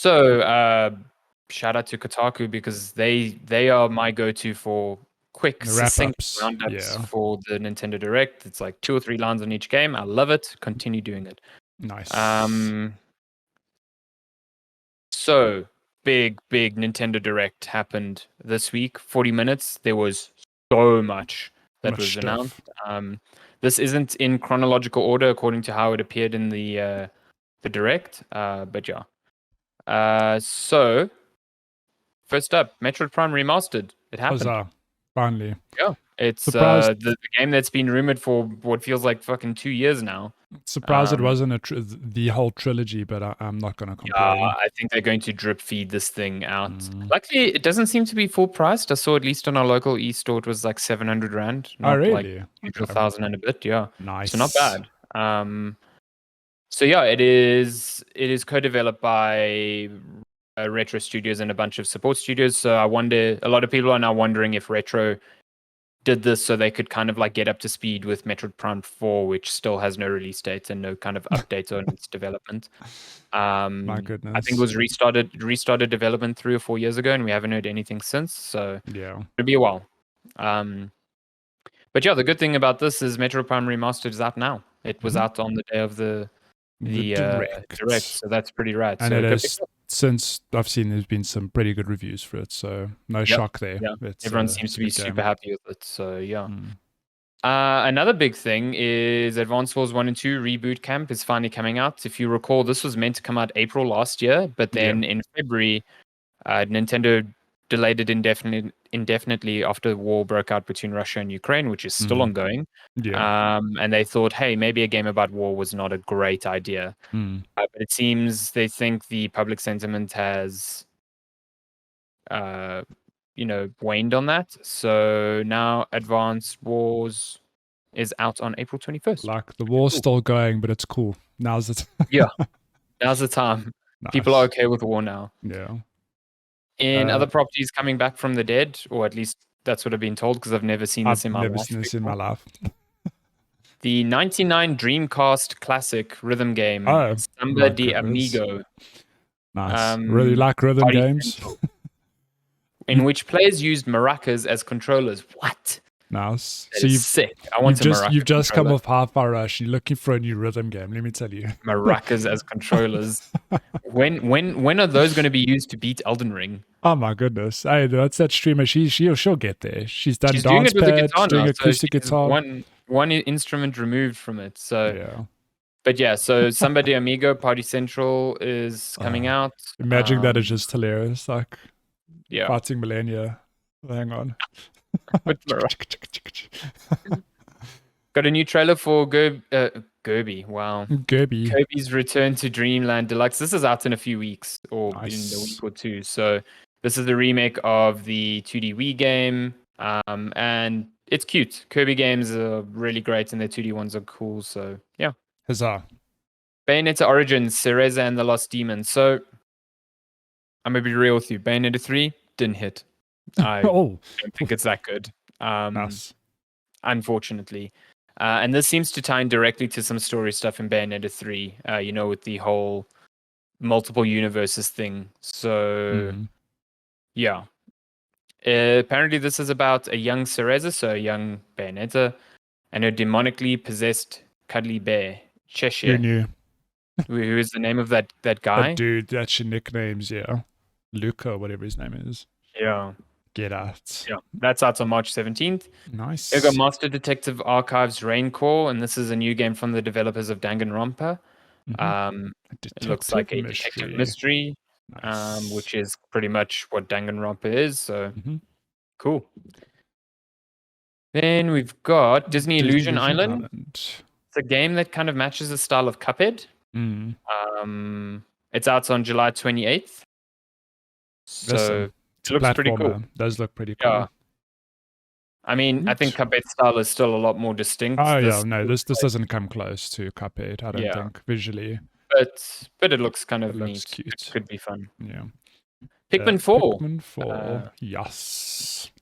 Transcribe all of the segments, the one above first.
So, shout out to Kotaku because they are my go-to for quick, The succinct wrap-ups, roundups yeah. for the Nintendo Direct. It's like 2 or 3 lines on each game. I love it. Continue doing it. Nice. So big Nintendo Direct happened this week. 40 minutes. There was so much that was announced. This isn't in chronological order according to how it appeared in the Direct, but yeah. So first up, Metroid Prime Remastered. It happened. Huzzah. Finally. Yeah. It's the game that's been rumored for what feels like fucking 2 years now. Surprised it wasn't the whole trilogy, but I'm not going to complain. Yeah, I think they're going to drip feed this thing out. Luckily, it doesn't seem to be full priced. I saw at least on our local e-store it was like 700 Rand. Not really? Like 1,000 and a bit, yeah. Nice. So not bad. So yeah, it is co-developed by Retro Studios and a bunch of support studios. So I wonder, a lot of people are now wondering if Retro did this so they could kind of like get up to speed with Metroid Prime 4, which still has no release date and no kind of updates on its development. My goodness. I think it was restarted development 3 or 4 years ago, and we haven't heard anything since. So yeah, it'll be a while. But yeah, the good thing about this is Metroid Prime Remastered is out now. It was out on the day of the Direct, so that's pretty rad. And so it is, since I've seen, there's been some pretty good reviews for it, so no shock there. Yeah. Everyone seems to be super happy with it, so yeah. Another big thing is Advance Wars 1 and 2 Reboot Camp is finally coming out. If you recall, this was meant to come out April last year, but then in February, Nintendo delayed it indefinitely after the war broke out between Russia and Ukraine, which is still ongoing. And they thought, hey, maybe a game about war was not a great idea. But it seems they think the public sentiment has, waned on that. So now Advance Wars is out on April 21st. Like the war's still going, but it's cool. Now's the time. Yeah, now's the time. Nice. People are okay with war now. Yeah. In other properties coming back from the dead, or at least that's what I've been told because I've never seen this in my life. I've never seen this in my life. The 99 Dreamcast classic rhythm game, Samba de Amigo. Nice. Really like rhythm games. In which players used maracas as controllers. What? Nice. So you've sick. I want you've just come off Hi-Fi Rush. You're looking for a new rhythm game. Let me tell you. Maracas as controllers. When are those going to be used to beat Elden Ring? Oh my goodness! Hey, that's that streamer. She'll get there. She's done she's dance doing it with pad. a guitar she's doing now, acoustic guitar. One instrument removed from it. So yeah. But yeah, so Samba de Amigo Party Central is coming out. Imagine that is just hilarious. Like fighting millennia. Hang on. Got a new trailer for Kirby. Wow. Kirby's Return to Dreamland Deluxe. This is out in a few weeks or in a week or two. So this is the remake of the 2D Wii game. And it's cute. Kirby games are really great and the 2D ones are cool. So yeah. Huzzah. Bayonetta Origins, Cereza and the Lost Demon. So I'm going to be real with you. Bayonetta 3 didn't hit. I don't think it's that good. Nice. Unfortunately. And this seems to tie in directly to some story stuff in Bayonetta 3, with the whole multiple universes thing. So, yeah. Apparently this is about a young Cereza, so a young Bayonetta, and her demonically possessed cuddly bear, Cheshire. Who knew? Who is the name of that guy? That dude, that's your nicknames, yeah. Luca, or whatever his name is. Yeah. Get out. Yeah, that's out on March 17th. Nice. We got Master Detective Archives Rain Core, and this is a new game from the developers of Danganronpa. It looks like a detective mystery, nice. Which is pretty much what Danganronpa is. So cool. Then we've got Disney Illusion Island. It's a game that kind of matches the style of Cuphead. It's out on July 28th. So it looks pretty cool. Does look pretty cool. Yeah. I mean, I think Cuphead's style is still a lot more distinct. Oh, yeah. No, this doesn't come close to Cuphead, I don't think, visually. But it looks kind of neat. Cute. It could be fun. Yeah. Pikmin 4. Pikmin 4. Yes.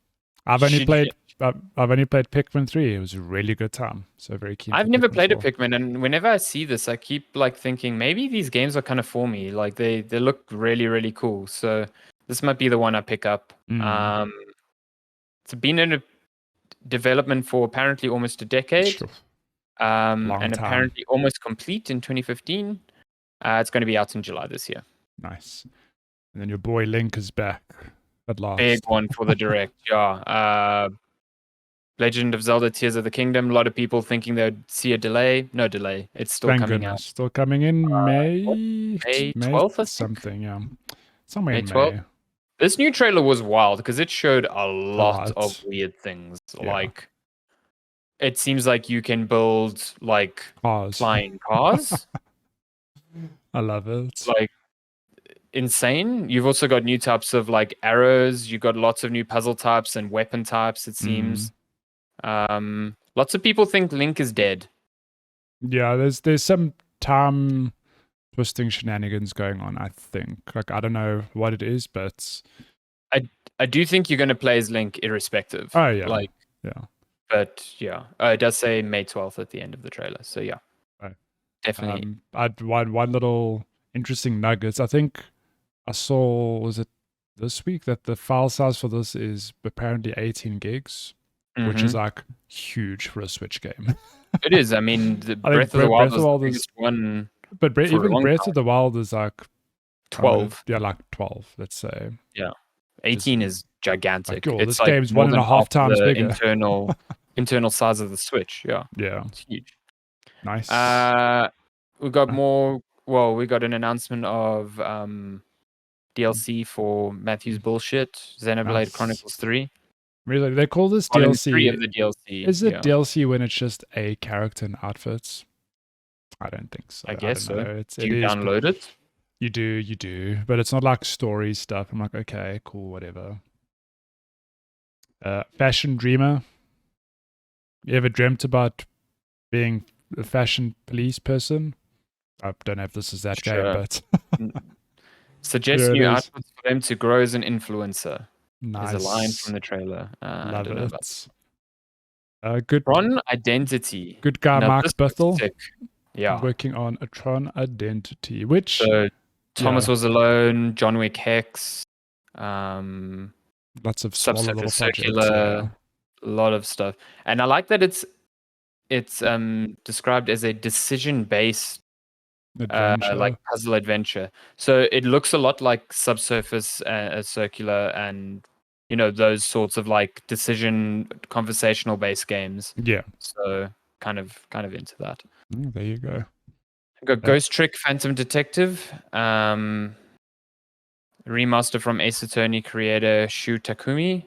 I've only played I've only played Pikmin 3. It was a really good time. So very keen. I've never played a Pikmin, and whenever I see this, I keep like thinking maybe these games are kind of for me. Like they look really, really cool. So this might be the one I pick up. It's been in development for apparently almost a decade. Sure. And apparently almost complete in 2015. It's going to be out in July this year. Nice. And then your boy Link is back at last. Big one for the Direct, yeah. Legend of Zelda Tears of the Kingdom. A lot of people thinking they'd see a delay. No delay. It's still coming out. Still coming in May 12th, I think? Something, yeah. Somewhere May in 12th. May. This new trailer was wild because it showed a lot of weird things. Yeah. Like, it seems like you can build, like, flying cars. I love it. Like, insane. You've also got new types of, like, arrows. You've got lots of new puzzle types and weapon types, it seems. Lots of people think Link is dead. Yeah, there's some time twisting shenanigans going on, I think. Like, I don't know what it is, but I do think you're going to play as Link irrespective. Oh, yeah. Like, yeah. But, yeah. It does say May 12th at the end of the trailer. So, yeah. Right. Definitely. I'd one little interesting nuggets. I think I saw, was it this week, that the file size for this is apparently 18 gigs, which is like huge for a Switch game. It is. I mean, Breath of the Wild was the biggest one. But even Breath of the Wild is like 12. Yeah, like 12, let's say. Yeah. 18 is gigantic. Like, it's this game's 1.5 times bigger. Internal size of the Switch. Yeah. Yeah. It's huge. Nice. We got more. Well, we got an announcement of DLC for Matthew's bullshit, Xenoblade Chronicles 3. Really? They call this DLC. 3 of the DLC. Is it DLC when it's just a character and outfits? I don't think so. I guess so. Do you download it? You do. But it's not like story stuff. I'm like, okay, cool, whatever. Fashion dreamer. You ever dreamt about being a fashion police person? I don't know if this is that game, but suggest new outfits for them to grow as an influencer. Nice. There's a line from the trailer. Love it. Good Tron Identity. Good guy, Mark Bethel. Yeah. Working on a Tron Identity, which so Thomas was alone. John Wick Hex. Lots of Subsurface Circular. A lot of stuff, and I like that it's described as a decision-based like puzzle adventure. So it looks a lot like Subsurface Circular and those sorts of like decision conversational based games. Yeah. So kind of into that. There you go. Got Ghost Trick Phantom Detective. Remaster from Ace Attorney creator Shu Takumi.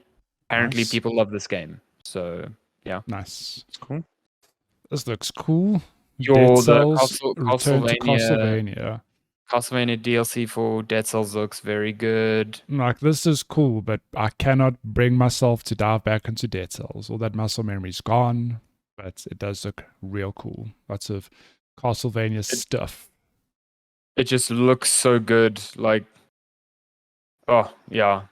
Apparently people love this game. So yeah. Nice. It's cool. This looks cool. Your Castlevania DLC for Dead Cells looks very good. Like, this is cool, but I cannot bring myself to dive back into Dead Cells. All that muscle memory's gone, but it does look real cool. Lots of Castlevania stuff. It just looks so good. Like, oh yeah,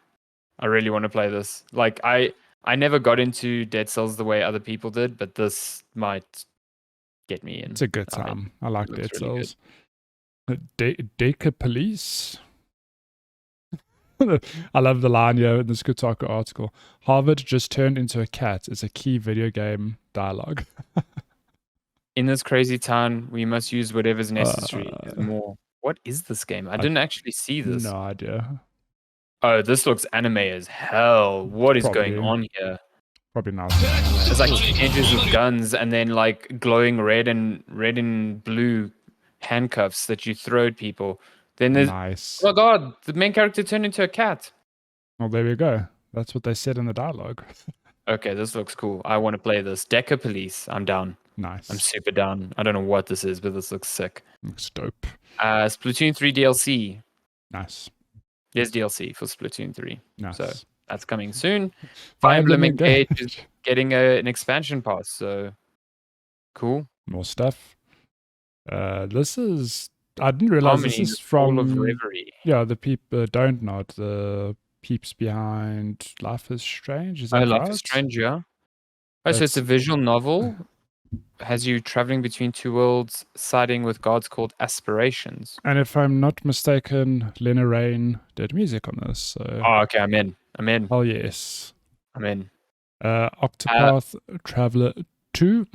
I really want to play this. Like, I never got into Dead Cells the way other people did, but this might get me in. It's a good time. I like Dead Cells. Deka Police. I love the line here in this Kotaku article. Harvard just turned into a cat is a key video game dialogue. In this crazy town, we must use whatever's necessary. More. What is this game? I didn't actually see this. No idea. Oh, this looks anime as hell. What is going on here? Probably not. It's like teenagers with guns and then like glowing red and blue handcuffs that you throw at people. Then there's nice. Oh my god, the main character turned into a cat. Well, there we go. That's what they said in the dialogue. Okay, this looks cool. I want to play this. Deca Police. I'm down. Nice. I'm super down. I don't know what this is, but this looks sick. Looks dope. Splatoon 3 DLC. Nice. There's DLC for Splatoon 3. Nice. So that's coming soon. Fire Emblem Engage is getting an expansion pass. So cool. More stuff. This is. I didn't realize this is from. Of Reverie. Yeah, the people don't nod. The peeps behind Life is Strange. Is that right? Life is Strange, yeah. Oh, so it's a visual novel. Has you traveling between two worlds, siding with gods called aspirations. And if I'm not mistaken, Lena Raine did music on this. So. Oh, okay, I'm in. Oh yes. I'm in. Octopath Traveler 2.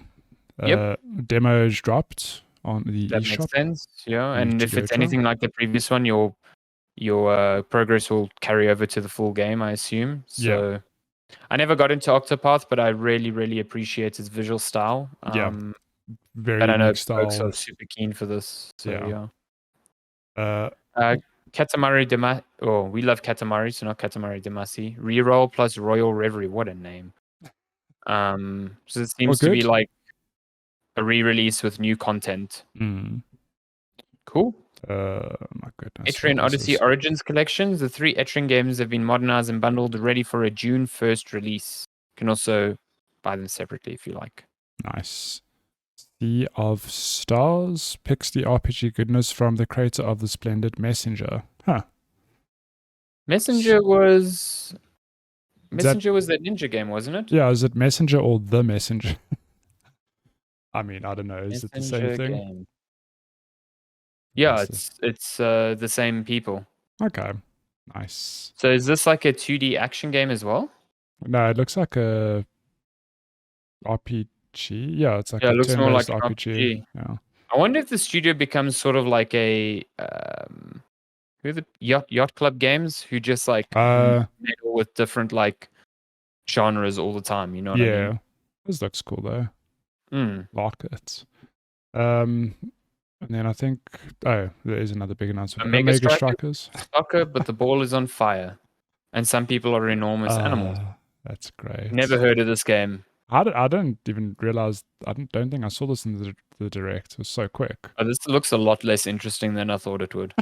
Yep. Demo is dropped on the That eShop. makes sense. Yeah, and if it's try. anything like the previous one, your progress will carry over to the full game, I assume. So Yeah. I never got into Octopath, but I really, really appreciate its visual style. Very but I know unique folks style. are super keen for this. So Yeah. Katamari Damacy. Oh, we love Katamari, so not Katamari Damacy. Reroll plus Royal Reverie. What a name. So it seems to be like a re-release with new content. Cool. My goodness. Etrian Odyssey Origins collections. The 3 Etrian games have been modernized and bundled, ready for a June 1st release. You can also buy them separately if you like. Nice. Sea of Stars picks the RPG goodness from the creator of the splendid Messenger. Huh. Messenger was that ninja game, wasn't it? Yeah, is it Messenger or The Messenger? I mean, I don't know. Is it the same thing? Game. Yeah, it's the same people. Okay. Nice. So is this like a 2D action game as well? No, it looks like a RPG. Yeah, it's like it a looks more like turn-based an RPG. Yeah. I wonder if the studio becomes sort of like a who are the yacht club games who just like meddle with different like genres all the time. You know what I mean? Yeah, this looks cool though. Like it. And then I think there is another big announcement. Omega Strikers. Soccer, but the ball is on fire, and some people are enormous animals. That's great. Never heard of this game. I don't even realize. I don't think I saw this in the direct. It was so quick. Oh, this looks a lot less interesting than I thought it would.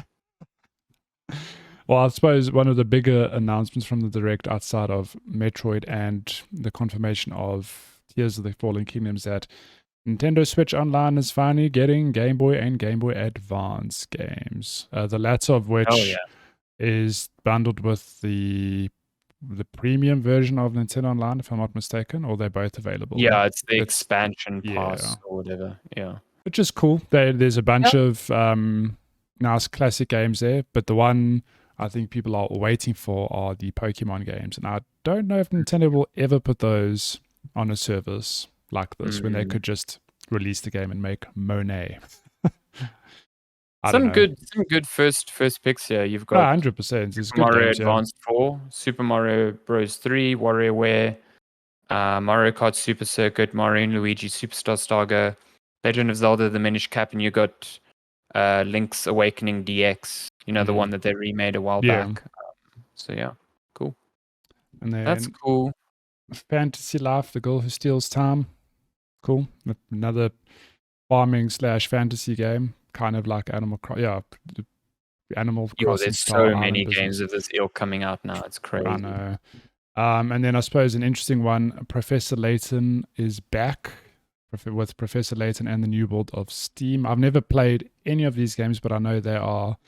Well, I suppose one of the bigger announcements from the direct, outside of Metroid and the confirmation of Tears of the Fallen Kingdom, is that Nintendo Switch Online is finally getting Game Boy and Game Boy Advance games. The latter of which is bundled with the premium version of Nintendo Online, if I'm not mistaken, or they're both available. Yeah, it's the expansion pass or whatever. Yeah, which is cool. There's a bunch of nice classic games there, but the one I think people are waiting for are the Pokemon games, and I don't know if Nintendo will ever put those on a service like this when they could just release the game and make Monet. Some good first picks here. You've got 100%. Super Mario Advance 4, Super Mario Bros. 3, WarioWare, Mario Kart Super Circuit, Mario and Luigi Superstar Saga, Legend of Zelda: The Minish Cap, and you got Link's Awakening DX. You know, the one that they remade a while back. So yeah, cool. And then that's cool. Fantasy Life: The Girl Who Steals Time. Cool. Another farming / fantasy game, kind of like Animal Crossing. Yeah, Animal Crossing. There's so many games of this ilk coming out now. It's crazy. I know. And then I suppose an interesting one, Professor Layton is back with Professor Layton and the new build of Steam. I've never played any of these games, but I know they are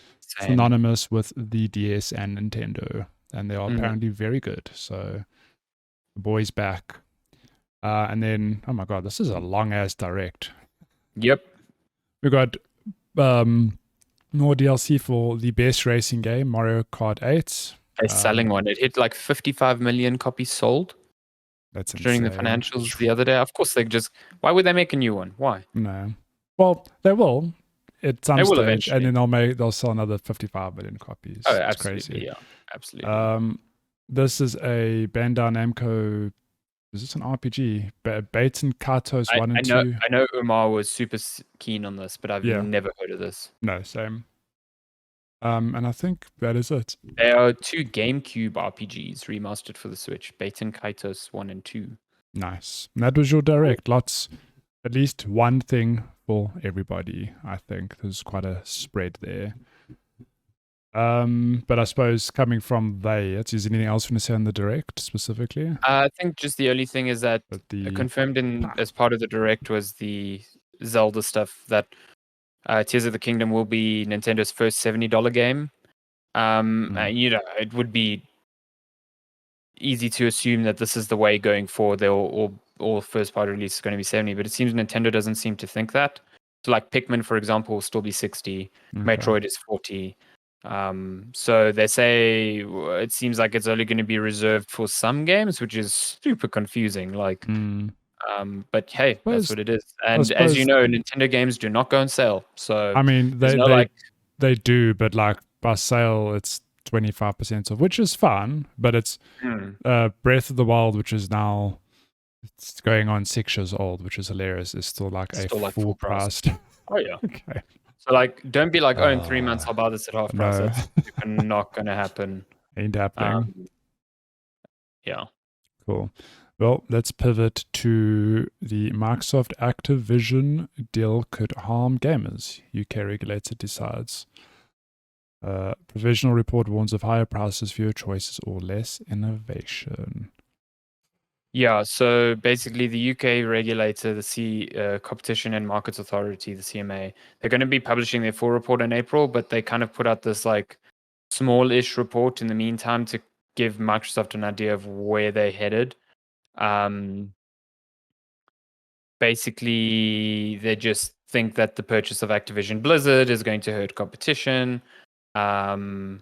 synonymous with the DS and Nintendo, and they are apparently very good. So the boy's back. And then, oh my god, this is a long-ass direct. Yep. We got more DLC for the best racing game, Mario Kart 8. They're selling one. It hit like 55 million copies sold. That's during the financials the other day. Of course, why would they make a new one? Why? No. Well, they will at some stage, eventually. and then they'll sell another 55 million copies. Oh, it's absolutely, crazy. Yeah, absolutely. This is a Bandai Namco. Is this an RPG? Baten Kaitos 1 and 2. I know Umar was super keen on this, but I've never heard of this. No, same. And I think that is it. There are 2 GameCube RPGs remastered for the Switch, Baten Kaitos 1 and 2. Nice. And that was your direct. At least one thing for everybody, I think. There's quite a spread there. But I suppose coming from is anything else you want to say on the direct specifically? I think just the only thing is that confirmed as part of the direct was the Zelda stuff that Tears of the Kingdom will be Nintendo's first $70 game. And, it would be easy to assume that this is the way going forward. They'll all first-party release is going to be 70, but it seems Nintendo doesn't seem to think that. So like Pikmin, for example, will still be 60. Okay. Metroid is 40. So they say it seems like it's only going to be reserved for some games, which is super confusing. Like, but hey, that's what it is. And as you know, Nintendo games do not go on sale. So I mean, they do, but like by sale, it's 25% off, which is fine. But it's Breath of the Wild, which is now it's going on 6 years old, which is hilarious. Is still like full price. Oh yeah. Okay. So like, don't be like, oh, in 3 months I'll buy this at half price. No. That's not going to happen. Ain't happening. Yeah. Cool. Well, let's pivot to the Microsoft Activision deal could harm gamers. UK regulator decides. Provisional report warns of higher prices, fewer choices, or less innovation. Yeah, so basically the UK regulator, the Competition and Markets Authority, the CMA, they're going to be publishing their full report in April, but they kind of put out this like small-ish report in the meantime to give Microsoft an idea of where they're headed. Basically, they just think that the purchase of Activision Blizzard is going to hurt competition, and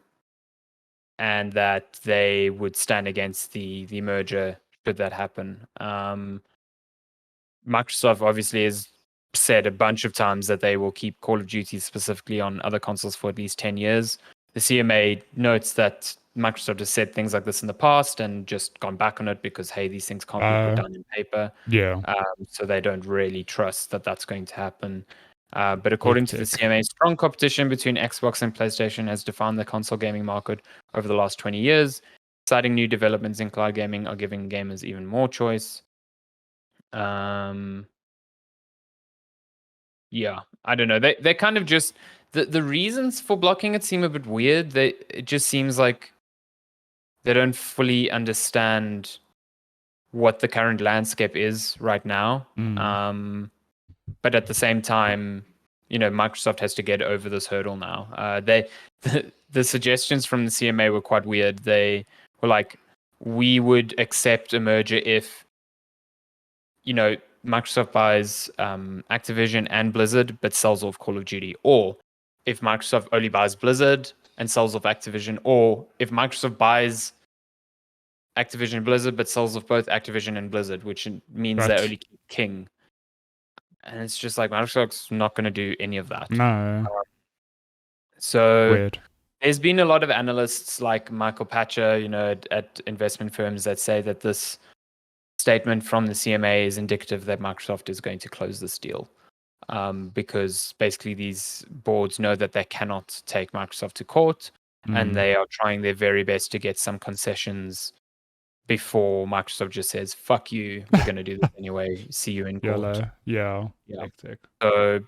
that they would stand against the merger should that happen. Microsoft obviously has said a bunch of times that they will keep Call of Duty specifically on other consoles for at least 10 years. The CMA notes that Microsoft has said things like this in the past and just gone back on it because, hey, these things can't be put down in paper. Yeah. So they don't really trust that that's going to happen. But according to the CMA, strong competition between Xbox and PlayStation has defined the console gaming market over the last 20 years. Exciting new developments in cloud gaming are giving gamers even more choice. Yeah, I don't know. They kind of just the reasons for blocking it seem a bit weird. It just seems like they don't fully understand what the current landscape is right now. But at the same time, you know, Microsoft has to get over this hurdle now. The suggestions from the CMA were quite weird. They were like, we would accept a merger if, you know, Microsoft buys Activision and Blizzard, but sells off Call of Duty. Or if Microsoft only buys Blizzard and sells off Activision. Or if Microsoft buys Activision and Blizzard, but sells off both Activision and Blizzard, which means they only keep King. And it's just like, Microsoft's not going to do any of that. No. So weird. There's been a lot of analysts like Michael Patcher, you know, at investment firms that say that this statement from the CMA is indicative that Microsoft is going to close this deal, because basically these boards know that they cannot take Microsoft to court, and they are trying their very best to get some concessions before Microsoft just says, fuck you, we're going to do this anyway, see you in court. Yeah. So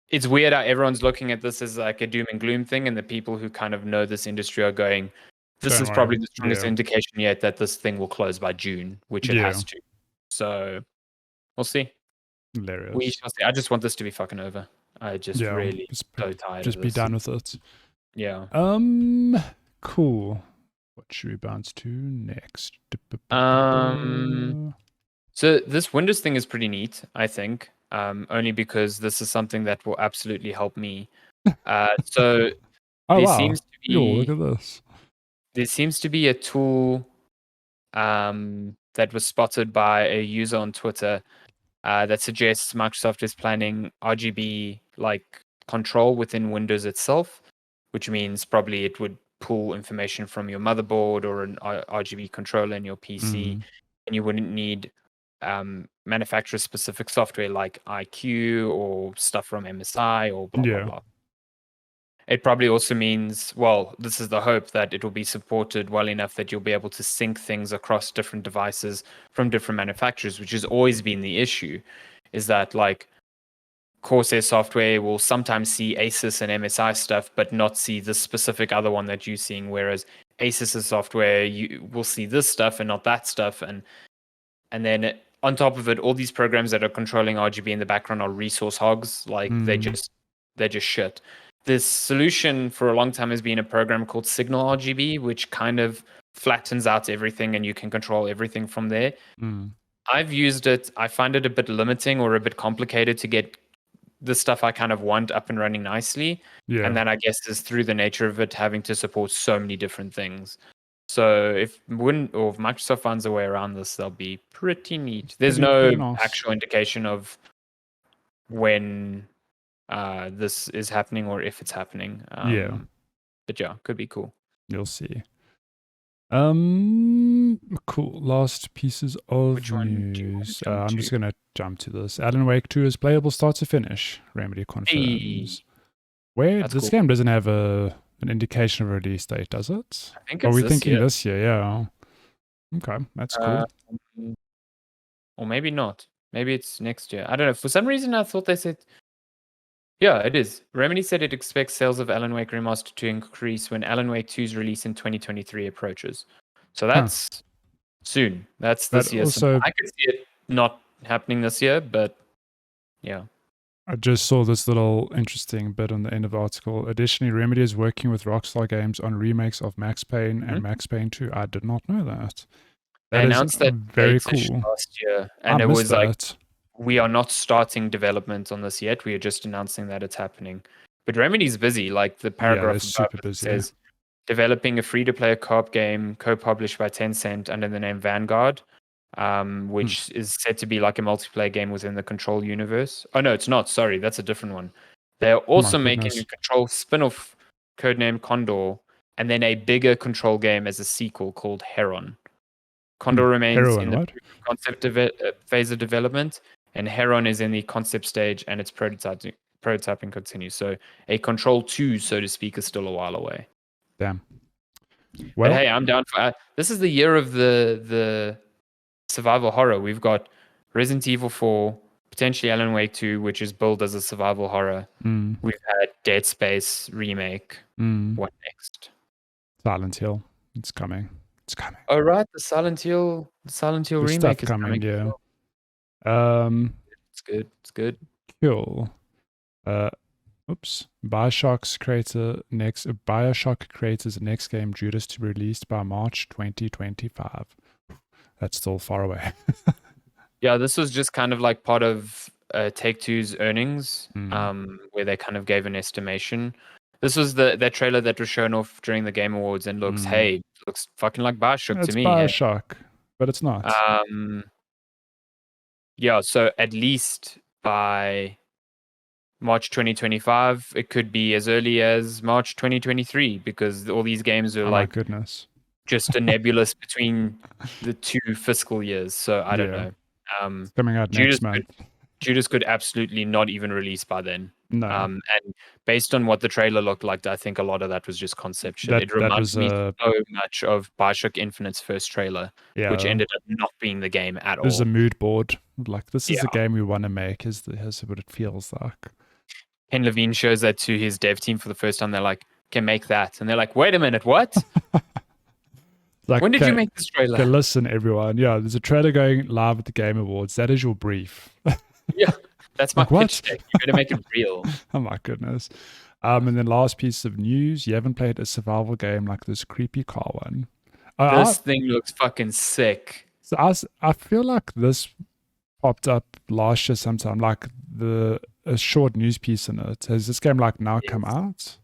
it's weird how everyone's looking at this as like a doom and gloom thing, and the people who kind of know this industry are going, this is probably the strongest indication yet that this thing will close by June, which it has to. So we'll see. Hilarious. We shall see. I just want this to be fucking over. I just really so tired of this. Just be done with it. Yeah. Cool. What should we bounce to next? So this Windows thing is pretty neat, I think. Only because this is something that will absolutely help me. So seems to be, look at this. There seems to be a tool that was spotted by a user on Twitter that suggests Microsoft is planning RGB like control within Windows itself, which means probably it would pull information from your motherboard or an RGB controller in your PC, and you wouldn't need manufacturer specific software like IQ or stuff from MSI or blah blah blah. It probably also means, well, this is the hope, that it will be supported well enough that you'll be able to sync things across different devices from different manufacturers, which has always been the issue, is that like Corsair software will sometimes see Asus and MSI stuff, but not see this specific other one that you're seeing, whereas Asus's software, you will see this stuff and not that stuff. And then on top of it, all these programs that are controlling RGB in the background are resource hogs. Like they're just shit. This solution for a long time has been a program called Signal RGB, which kind of flattens out everything and you can control everything from there. I've used it. I find it a bit limiting or a bit complicated to get the stuff I kind of want up and running nicely. Yeah. And then I guess is through the nature of it having to support so many different things. So if Microsoft finds a way around this, they'll be pretty neat. There's no pretty nice. actual indication of when this is happening or if it's happening. Yeah. But yeah, could be cool. You'll see. Cool. Last pieces of Which one do you want to news. jump I'm to? just gonna jump to this. Alan Wake 2 is playable start to finish. Remedy confirms. Where That's this cool. game doesn't have an indication of release date, does it? I think Are it's we this thinking year. this year? Yeah. Okay, that's cool. Or maybe not. Maybe it's next year. I don't know. For some reason, I thought they said. Yeah, it is. Remedy said it expects sales of Alan Wake Remastered to increase when Alan Wake 2's release in 2023 approaches. So that's soon. That's this year. Also, I could see it not happening this year, but yeah. I just saw this little interesting bit on the end of the article. Additionally, Remedy is working with Rockstar Games on remakes of Max Payne and Max Payne 2. I did not know that. They announced that very cool. last year, and it was like, we are not starting development on this yet. We are just announcing that it's happening. But Remedy's busy. Like the paragraph super busy. says, developing a free-to-play co-op game co-published by Tencent under the name Vanguard, which is said to be like a multiplayer game within the Control universe. Oh no, it's not. Sorry, that's a different one. They're also making a Control spin-off codenamed Condor, and then a bigger Control game as a sequel called Heron. Condor remains in the concept phase of development, and Heron is in the concept stage, and its prototyping continues. So a Control 2, so to speak, is still a while away. Damn. Well, but hey, I'm down for this. Is the year of the survival horror. We've got Resident Evil 4, potentially Alan Wake 2, which is billed as a survival horror. We've had Dead Space remake. What next? Silent Hill. It's coming. It's coming. Oh right, the Silent Hill remake is coming. Yeah. It's good. It's good. Cool. BioShock creators next game Judas to be released by March 2025. That's still far away. Yeah, this was just kind of like part of Take-Two's earnings, where they kind of gave an estimation. This was that trailer that was shown off during the Game Awards and looks fucking like BioShock to me. It's BioShock, but it's not. Yeah, so at least by March 2025, it could be as early as March 2023 because all these games are just a nebulous between the two fiscal years. So I don't know. It's coming out next month. Judas could absolutely not even release by then. No. And based on what the trailer looked like, I think a lot of that was just concept shit. It reminds me so much of BioShock Infinite's first trailer, which ended up not being the game at all. There's a mood board. Like, this is the game we want to make, is what it feels like. Ken Levine shows that to his dev team for the first time. They're like, can make that. And they're like, wait a minute, what? Like, when did you make this trailer? Okay, listen, everyone. Yeah, there's a trailer going live at the Game Awards. That is your brief. Yeah, that's my pitch deck. You better make it real. Oh my goodness. And then last piece of news, you haven't played a survival game like this creepy car one. This thing looks fucking sick. So I feel like this popped up last year sometime, like a short news piece in it. Has this game now come out?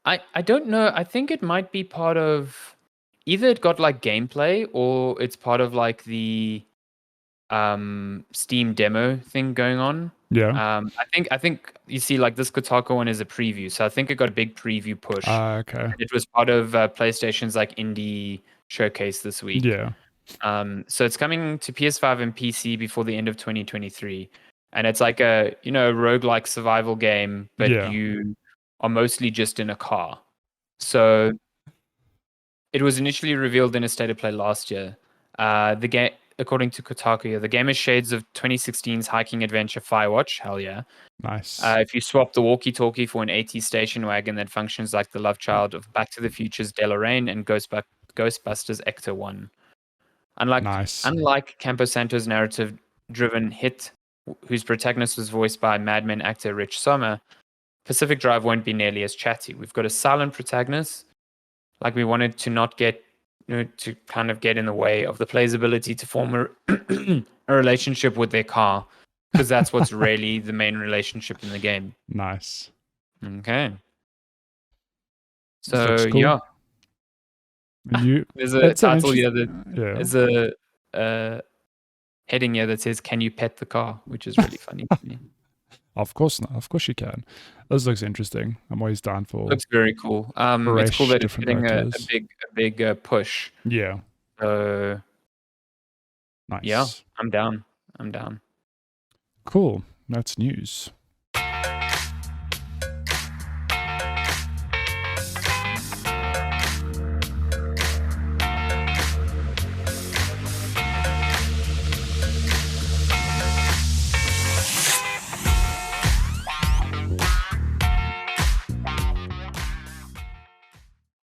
I don't know. I think it might be part of either it got like gameplay or it's part of like the Steam demo thing going on. Yeah. I think you see like this Kotaku one is a preview, so I think it got a big preview push. Okay. It was part of PlayStation's like indie showcase this week. Yeah. So it's coming to PS5 and PC before the end of 2023, and it's like a roguelike survival game, but you are mostly just in a car. So it was initially revealed in a state of play last year. The game, according to Kotaku, the game is shades of 2016's hiking adventure Firewatch. Hell yeah. Nice. If you swap the walkie-talkie for an AT station wagon that functions like the love child of Back to the Future's Delorraine and Ghostbusters Ecto 1. Unlike Camposanto's narrative-driven hit, whose protagonist was voiced by Mad Men actor Rich Sommer, Pacific Drive won't be nearly as chatty. We've got a silent protagonist. Like, we wanted to not get, to kind of get in the way of the player's ability to form a a relationship with their car, because that's what's really the main relationship in the game. Nice. Okay. This So looks cool. yeah, there's a title here there's a heading here that says, "Can you pet the car?" which is really funny to me. Of course not. Of course you can. This looks interesting. I'm always down for. Looks very cool. It's cool that it's getting a big push. Yeah. So Nice. yeah, I'm down. I'm down. Cool. That's news.